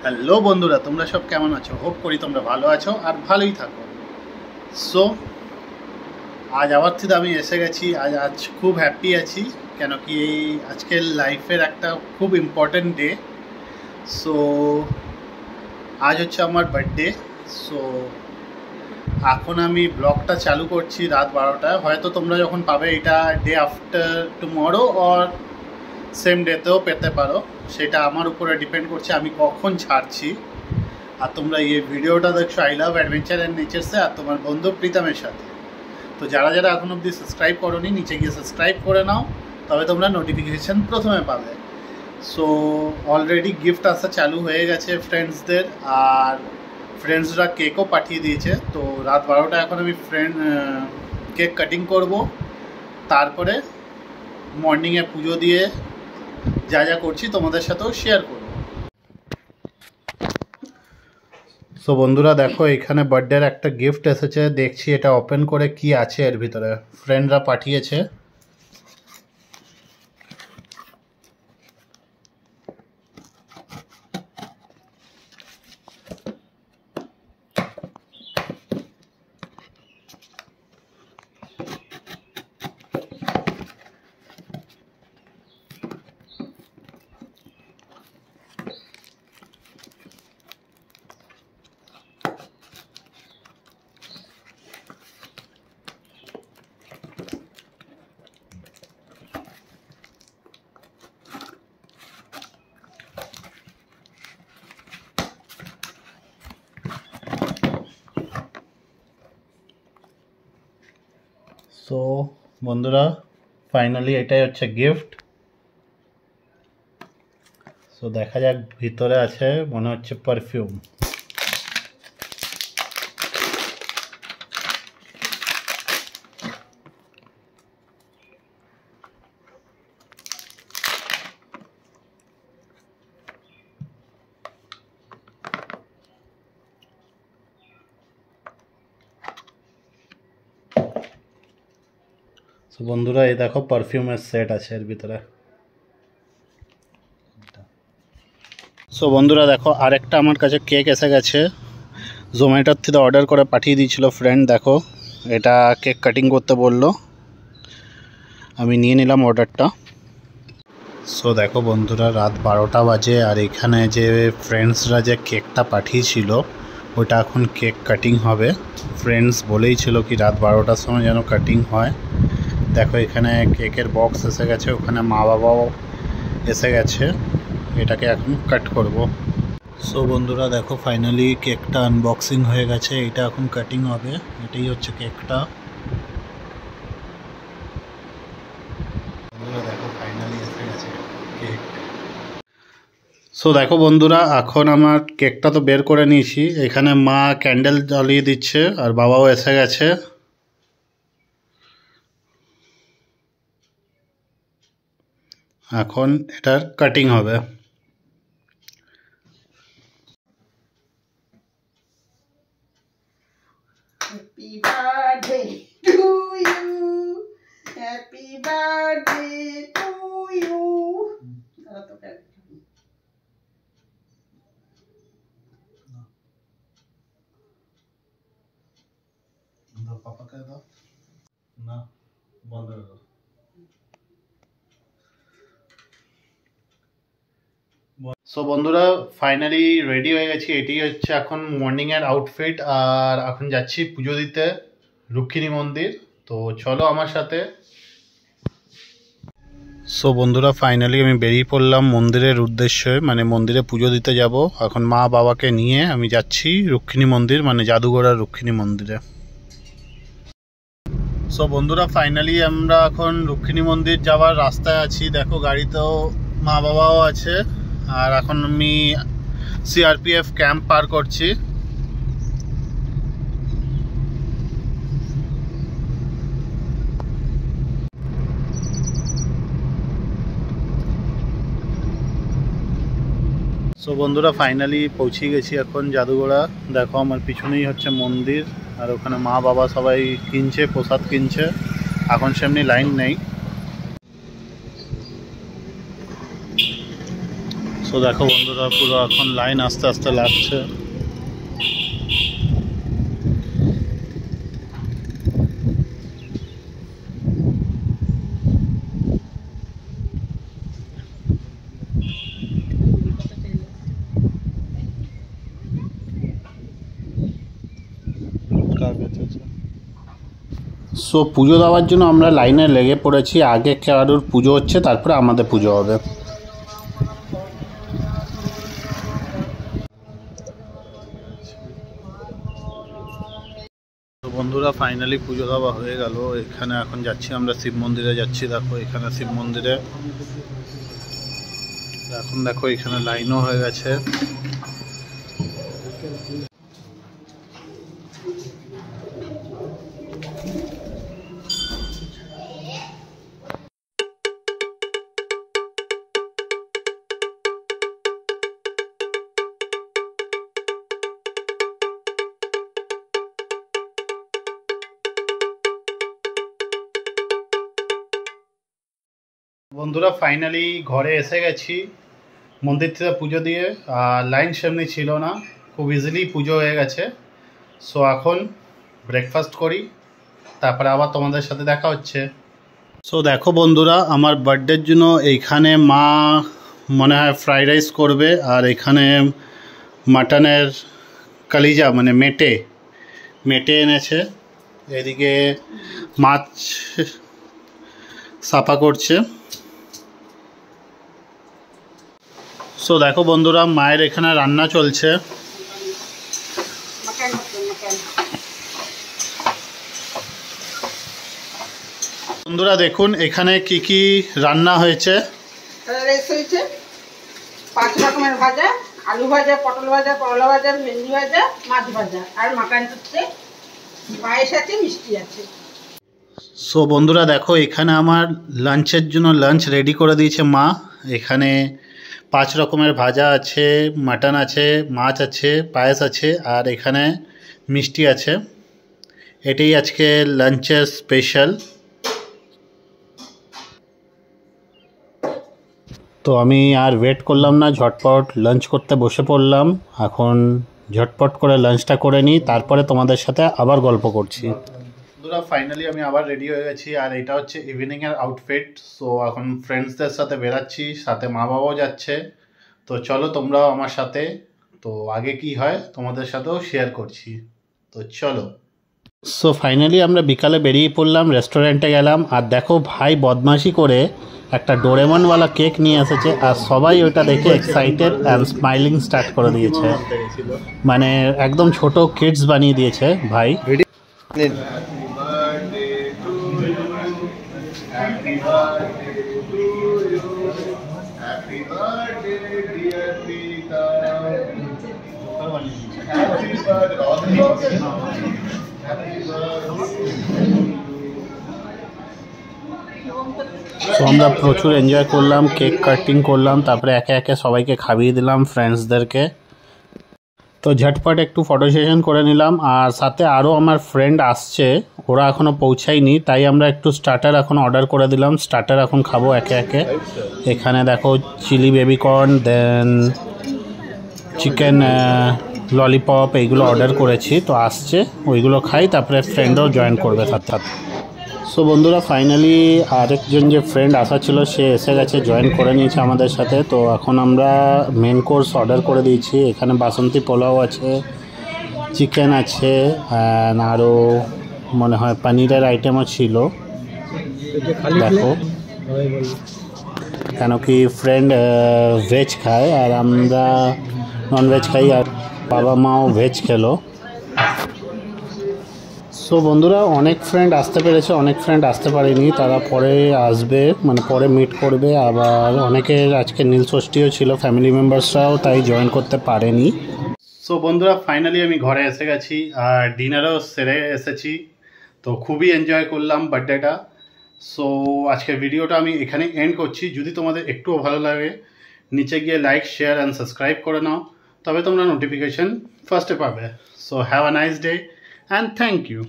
Hello বন্ধুরা, তোমরা সব কেমন আছো? হোপ করি তোমরা ভালো আছো আর ভালোই থাকো। সো আজ আবার থেকে আমি এসে গেছি। আজ খুব হ্যাপি আছি, কেন কি আজকের লাইফের একটা খুব ইম্পর্ট্যান্ট ডে। সো আজ হচ্ছে আমার বার্থডে। সো এখন আমি ব্লগটা চালু করছি রাত 12টায়। হয়তো তোমরা যখন পাবে এটা day after tomorrow or same ডেতেও পেতে পারো, সেটা আমার উপরে ডিপেন্ড করছে আমি কখন ছাড়ছি। আর তোমরা এই ভিডিওটা দেখছো আই লাভ অ্যাডভেঞ্চার অ্যান্ড নেচার্সে আর তোমার বন্ধু প্রীতমের সাথে। তো যারা যারা এখন অবধি সাবস্ক্রাইব করোনি, নিচে গিয়ে সাবস্ক্রাইব করে নাও, তবে তোমরা নোটিফিকেশান প্রথমে পাবে। সো অলরেডি গিফট আসা চালু হয়ে গেছে ফ্রেন্ডসদের, আর ফ্রেন্ডসরা কেকও পাঠিয়ে দিয়েছে। তো রাত 12টা এখন আমি কেক কাটিং করব, তারপরে মর্নিংয়ে পুজো দিয়ে যা যা করছি তোমাদের সাথেও শেয়ার করব। সো বন্ধুরা দেখো, এখানে বার্থডের একটা গিফট এসেছে। দেখছি এটা ওপেন করে কি আছে এর ভিতরে। ফ্রেন্ডরা পাঠিয়েছে। সো বন্ধুরা ফাইনালি এটাই হচ্ছে গিফট। সো দেখা যাক ভিতরে আছে, মনে হচ্ছে পারফিউম। সো বন্ধুরা এই দেখো পারফিউমের সেট আছে এর ভিতরে। সো বন্ধুরা দেখো আরেকটা আমার কাছে কেক এসে গেছে। জোম্যাটোর থেকে অর্ডার করে পাঠিয়ে দিয়েছিল ফ্রেন্ড। দেখো এটা কেক কাটিং করতে বললো, আমি নিয়ে নিলাম অর্ডারটা। সো দেখো বন্ধুরা রাত 12টা বাজে, আর এখানে যে ফ্রেন্ডসরা যে কেকটা পাঠিয়েছিল ওটা এখন কেক কাটিং হবে। ফ্রেন্ডস বলেই ছিল কি রাত 12টার সময় যেন কাটিং হয়। দেখো এখানে কেকের বক্স এসে গেছে, ওখানে মা বাবাও এসে গেছে। এটাকে এখন কাট করব। সো বন্ধুরা দেখো ফাইনালি কেকটা আনবক্সিং হয়ে গেছে, এটা এখন কাটিং হবে। এটাই হচ্ছে কেকটা। বন্ধুরা দেখো ফাইনালি এসে গেছে কেক। সো দেখো বন্ধুরা এখন আমার কেকটা তো বের করে নিয়েছি। এখানে মা ক্যান্ডেল জ্বালিয়ে দিচ্ছে আর বাবাও এসে গেছে। এখন এটার কাটিং হবে। Happy birthday to you. Happy birthday to you. পাপাকে দাও না, বন্ধ করে দাও। সো বন্ধুরা ফাইনালি রেডি হয়ে গেছি। এটি হচ্ছে এখন মর্নিংয়ের আউটফিট, আর এখন যাচ্ছি পুজো দিতে রুক্মিণী মন্দির। তো চলো আমার সাথে। সো বন্ধুরা ফাইনালি আমি বেরিয়ে পড়লাম মন্দিরের উদ্দেশ্যে, মানে মন্দিরে পুজো দিতে যাব। এখন মা বাবাকে নিয়ে আমি যাচ্ছি রুক্মিণী মন্দির, মানে জাদুঘরের রুক্মিণী মন্দিরে। সো বন্ধুরা ফাইনালি আমরা এখন রুক্মিণী মন্দির যাওয়ার রাস্তায় আছি। দেখো গাড়িতেও মা বাবাও আছে, আর এখন আমি সিআরপিএফ ক্যাম্প পার করছি। সো বন্ধুরা ফাইনালি পৌঁছে গেছি এখন জাদুঘোড়া। দেখো আমার পিছনেই হচ্ছে মন্দির, আর ওখানে মা বাবা সবাই কিনছে, প্রসাদ কিনছে। এখন সেমনি লাইন নেই। সো সো দেখো বন্ধুরা পুরো এখন লাইন আস্তে আস্তে লাগছে। সো পুজো দেওয়ার জন্য আমরা লাইনে লেগে পড়েছি। আগে কারোর পুজো হচ্ছে, তারপরে আমাদের পুজো হবে। তো বন্ধুরা ফাইনালি পুজো দেওয়া হয়ে গেল। এখানে এখন যাচ্ছি আমরা শিব মন্দিরে যাচ্ছি। দেখো এখানে শিব মন্দিরে এখন দেখো এখানে লাইনও হয়ে গেছে। বন্ধুরা ফাইনালি ঘরে এসে গেছি মন্দির থেকে পুজো দিয়ে। লাইন সেমনি ছিল না, খুব ইজিলি পুজো হয়ে গেছে। সো এখন ব্রেকফাস্ট করি, তারপরে আবার তোমাদের সাথে দেখা হচ্ছে। সো দেখো বন্ধুরা আমার বার্থডের জন্য এইখানে মা মনে হয় ফ্রাইড রাইস করবে, আর এখানে মাটনের কালিজা মানে মেটে এনেছে। এদিকে মাছ সাফা করছে। সো দেখো বন্ধুরা মায়ের এখানে রান্না চলছে। বন্ধুরা দেখুন এখানে কি কি রান্না হয়েছে। হয়েছে 5 রকমের ভাজা, আলু ভাজা, পটল ভাজা, করলা ভাজা, ভেন্ডি ভাজা, মাছ ভাজা, আর মাখান হচ্ছে, পায়েস আছে, মিষ্টি আছে। সো বন্ধুরা দেখো এখানে আমার লাঞ্চের জন্য লাঞ্চ রেডি করে দিয়েছে মা। এখানে 5 রকমের ভাজা আছে, মাটন আছে, মাছ আছে, পায়েস আছে, আর এখানে মিষ্টি আছে। এটাই আজকে লাঞ্চের স্পেশাল। তো আমি আর ওয়েট করলাম না, ঝটপট লাঞ্চ করতে বসে পড়লাম। এখন ঝটপট করে লাঞ্চটা করে নিই, তারপরে তোমাদের সাথে আবার গল্প করছি। বন্ধুরা ফাইনালি আমি আবার রেডি হয়ে গেছি, আর এটা হচ্ছে ইভিনিংয়ের আউটফিট। সো এখন ফ্রেন্ডসদের সাথে বেরাচ্ছি, সাথে মা বাবাও যাচ্ছে। তো চলো তোমরাও আমার সাথে। তো আগে কি হয় তোমাদের সাথেও শেয়ার করছি, তো চলো। সো ফাইনালি আমরা বিকালে বেরিয়ে পড়লাম, রেস্টুরেন্টে গেলাম। আর দেখো ভাই বদমাশি করে একটা ডোরেমনওয়ালা কেক নিয়ে এসেছে, আর সবাই ওইটা দেখে এক্সাইটেড অ্যান্ড স্মাইলিং স্টার্ট করে দিয়েছে। মানে একদম ছোট কিডস বানিয়ে দিয়েছে ভাই। তো আমরা প্রচুর এনজয় করলাম, কেক কাটিং করলাম, তারপরে একে একে সবাইকে খাইয়ে দিলাম ফ্রেন্ডসদেরকে। তো ঝটপট একটু ফটো সেশন করে নিলাম। আর সাথে আরও আমার ফ্রেন্ড আসছে, ওরা এখনও পৌঁছায়নি, তাই আমরা একটু স্টার্টার এখন অর্ডার করে দিলাম। স্টার্টার এখন খাবো একে একে। এখানে দেখো chilli baby corn, then chicken lollipop, এইগুলো অর্ডার করেছি। তো আসছে, ওইগুলো খাই, তারপরে ফ্রেন্ডও জয়েন করবে সাথে সাথে। সো বন্ধুরা ফাইনালি আরেকজন যে ফ্রেন্ড আসা ছিল সে এসে গেছে, জয়েন করে নিয়েছে আমাদের সাথে। তো এখন আমরা মেন কোর্স অর্ডার করে দিয়েছি। এখানে বাসন্তী পোলাও আছে, চিকেন আছে, আরও মনে হয় পনিরের আইটেমও ছিল। দেখো কেন কি ফ্রেন্ড ভেজ খায় আর আমরা নন ভেজ খাই, আর বাবা মাও ভেজ খেলো। সো বন্ধুরা অনেক ফ্রেন্ড আসতে পেরেছে, অনেক ফ্রেন্ড আসতে পারেনি, তারা পরে আসবে, মানে পরে মিট করবে। আবার অনেকের আজকে নীল ষষ্ঠীও ছিল, ফ্যামিলি মেম্বার্সরাও তাই জয়েন করতে পারেনি। সো বন্ধুরা ফাইনালি আমি ঘরে এসে গেছি, আর ডিনারও সেরে এসেছি। তো খুবই এনজয় করলাম বার্থডেটা। সো আজকের ভিডিওটা আমি এখানে এন্ড করছি। যদি তোমাদের একটুও ভালো লাগে নিচে গিয়ে লাইক, শেয়ার অ্যান্ড সাবস্ক্রাইব করে নাও, তবে তোমরা নোটিফিকেশন ফার্স্টে পাবে। So have a nice day and thank you.